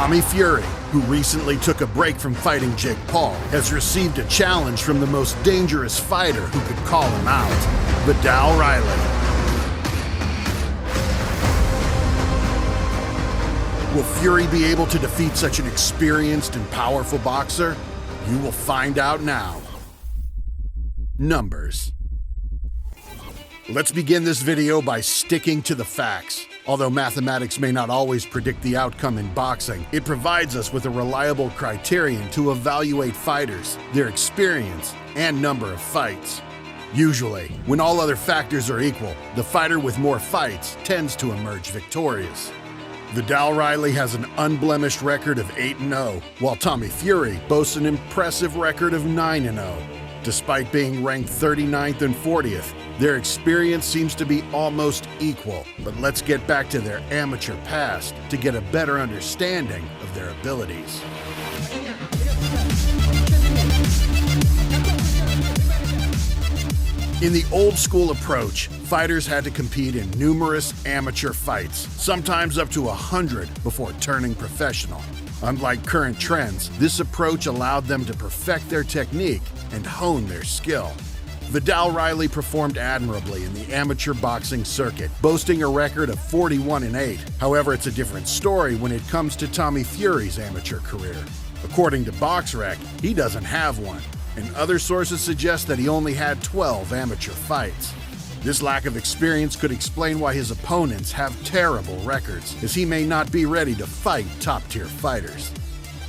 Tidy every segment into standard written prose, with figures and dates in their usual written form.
Tommy Fury, who recently took a break from fighting Jake Paul, has received a challenge from the most dangerous fighter who could call him out, Viddal Riley. Will Fury be able to defeat such an experienced and powerful boxer? You will find out now. Numbers. Let's begin this video by sticking to the facts. Although mathematics may not always predict the outcome in boxing, it provides us with a reliable criterion to evaluate fighters, their experience, and number of fights. Usually, when all other factors are equal, the fighter with more fights tends to emerge victorious. Viddal Riley has an unblemished record of 8-0, while Tommy Fury boasts an impressive record of 9-0. Despite being ranked 39th and 40th, their experience seems to be almost equal. But let's get back to their amateur past to get a better understanding of their abilities. In the old school approach, fighters had to compete in numerous amateur fights, sometimes up to 100 before turning professional. Unlike current trends, this approach allowed them to perfect their technique and hone their skill. Viddal Riley performed admirably in the amateur boxing circuit, boasting a record of 41-8. However, it's a different story when it comes to Tommy Fury's amateur career. According to BoxRec, he doesn't have one, and other sources suggest that he only had 12 amateur fights. This lack of experience could explain why his opponents have terrible records, as he may not be ready to fight top-tier fighters.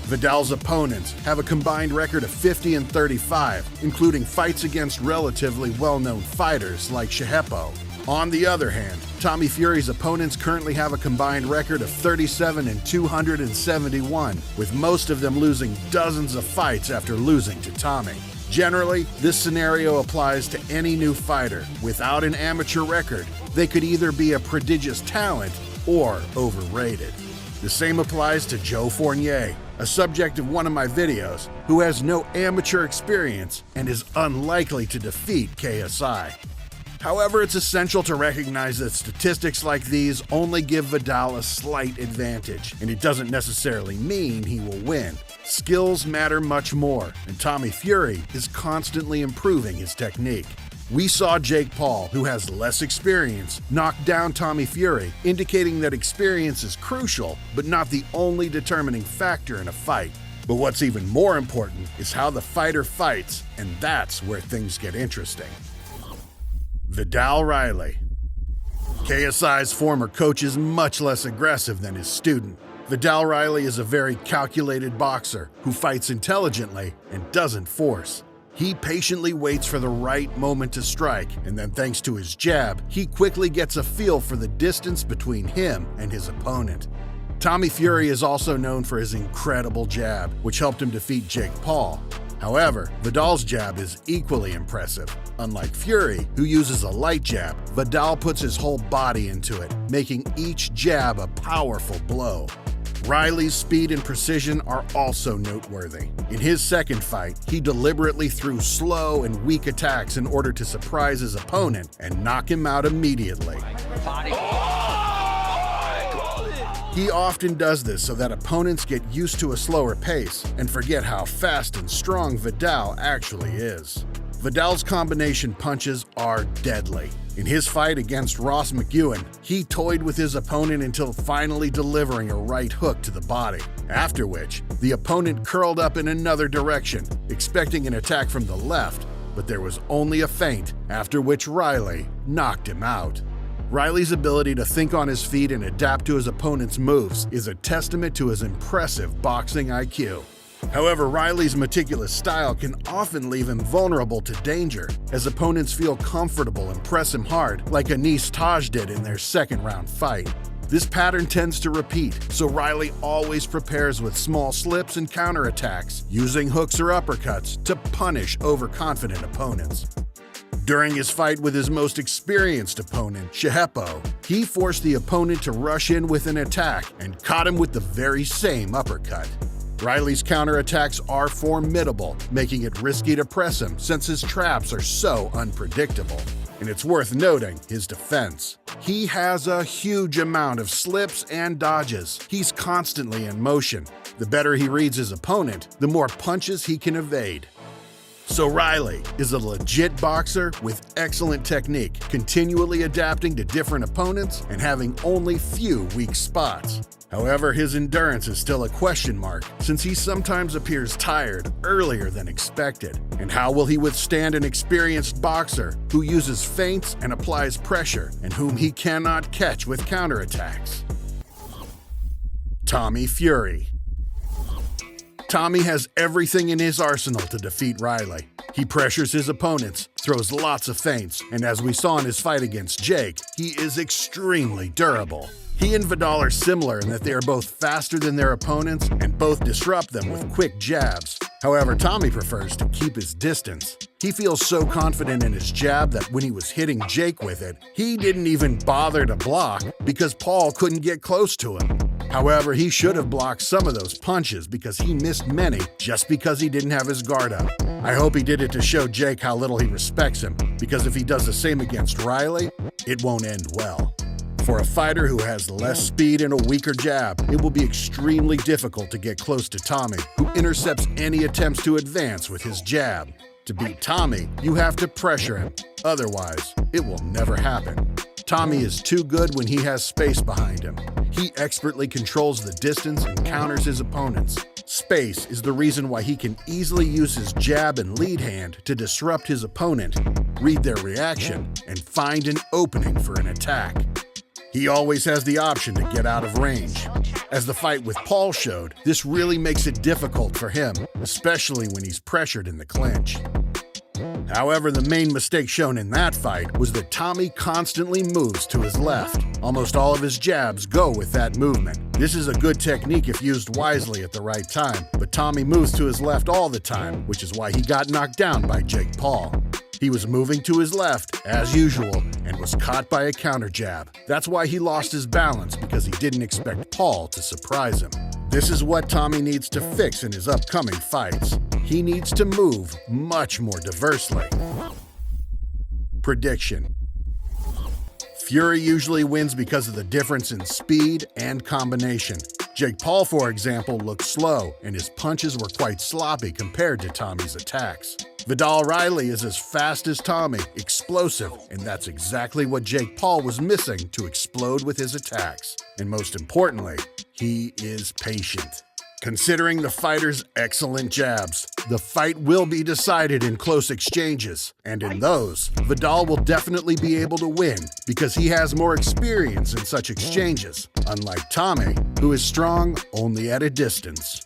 Viddal's opponents have a combined record of 50-35, including fights against relatively well-known fighters like Shehepo. On the other hand, Tommy Fury's opponents currently have a combined record of 37-271, with most of them losing dozens of fights after losing to Tommy. Generally, this scenario applies to any new fighter. Without an amateur record, they could either be a prodigious talent or overrated. The same applies to Joe Fournier, a subject of one of my videos, who has no amateur experience and is unlikely to defeat KSI. However, it's essential to recognize that statistics like these only give Viddal a slight advantage, and it doesn't necessarily mean he will win. Skills matter much more, and Tommy Fury is constantly improving his technique. We saw Jake Paul, who has less experience, knock down Tommy Fury, indicating that experience is crucial, but not the only determining factor in a fight. But what's even more important is how the fighter fights, and that's where things get interesting. Viddal Riley. KSI's former coach is much less aggressive than his student. Viddal Riley is a very calculated boxer who fights intelligently and doesn't force. He patiently waits for the right moment to strike, and then thanks to his jab, he quickly gets a feel for the distance between him and his opponent. Tommy Fury is also known for his incredible jab, which helped him defeat Jake Paul. However, Viddal's jab is equally impressive. Unlike Fury, who uses a light jab, Viddal puts his whole body into it, making each jab a powerful blow. Riley's speed and precision are also noteworthy. In his second fight, he deliberately threw slow and weak attacks in order to surprise his opponent and knock him out immediately. He often does this so that opponents get used to a slower pace and forget how fast and strong Viddal actually is. Viddal's combination punches are deadly. In his fight against Ross McEwen, he toyed with his opponent until finally delivering a right hook to the body, after which the opponent curled up in another direction, expecting an attack from the left, but there was only a feint, after which Riley knocked him out. Riley's ability to think on his feet and adapt to his opponent's moves is a testament to his impressive boxing IQ. However, Riley's meticulous style can often leave him vulnerable to danger, as opponents feel comfortable and press him hard, like Anis Taj did in their second-round fight. This pattern tends to repeat, so Riley always prepares with small slips and counterattacks, using hooks or uppercuts to punish overconfident opponents. During his fight with his most experienced opponent, Shehepo, he forced the opponent to rush in with an attack and caught him with the very same uppercut. Riley's counterattacks are formidable, making it risky to press him since his traps are so unpredictable. And it's worth noting his defense. He has a huge amount of slips and dodges. He's constantly in motion. The better he reads his opponent, the more punches he can evade. So Riley is a legit boxer with excellent technique, continually adapting to different opponents and having only few weak spots. However, his endurance is still a question mark, since he sometimes appears tired earlier than expected. And how will he withstand an experienced boxer who uses feints and applies pressure, and whom he cannot catch with counterattacks? Tommy Fury. Tommy has everything in his arsenal to defeat Riley. He pressures his opponents, throws lots of feints, and as we saw in his fight against Jake, he is extremely durable. He and Viddal are similar in that they are both faster than their opponents and both disrupt them with quick jabs. However, Tommy prefers to keep his distance. He feels so confident in his jab that when he was hitting Jake with it, he didn't even bother to block because Paul couldn't get close to him. However, he should have blocked some of those punches because he missed many just because he didn't have his guard up. I hope he did it to show Jake how little he respects him, because if he does the same against Riley, it won't end well. For a fighter who has less speed and a weaker jab, it will be extremely difficult to get close to Tommy, who intercepts any attempts to advance with his jab. To beat Tommy, you have to pressure him. Otherwise, it will never happen. Tommy is too good when he has space behind him. He expertly controls the distance and counters his opponents. Space is the reason why he can easily use his jab and lead hand to disrupt his opponent, read their reaction, and find an opening for an attack. He always has the option to get out of range. As the fight with Paul showed, this really makes it difficult for him, especially when he's pressured in the clinch. However, the main mistake shown in that fight was that Tommy constantly moves to his left. Almost all of his jabs go with that movement. This is a good technique if used wisely at the right time, but Tommy moves to his left all the time, which is why he got knocked down by Jake Paul. He was moving to his left, as usual, and was caught by a counter jab. That's why he lost his balance, because he didn't expect Paul to surprise him. This is what Tommy needs to fix in his upcoming fights. He needs to move much more diversely. Prediction. Fury usually wins because of the difference in speed and combination. Jake Paul, for example, looked slow, and his punches were quite sloppy compared to Tommy's attacks. Viddal Riley is as fast as Tommy, explosive, and that's exactly what Jake Paul was missing to explode with his attacks. And most importantly, he is patient. Considering the fighter's excellent jabs, the fight will be decided in close exchanges, and in those, Viddal will definitely be able to win because he has more experience in such exchanges, unlike Tommy, who is strong only at a distance.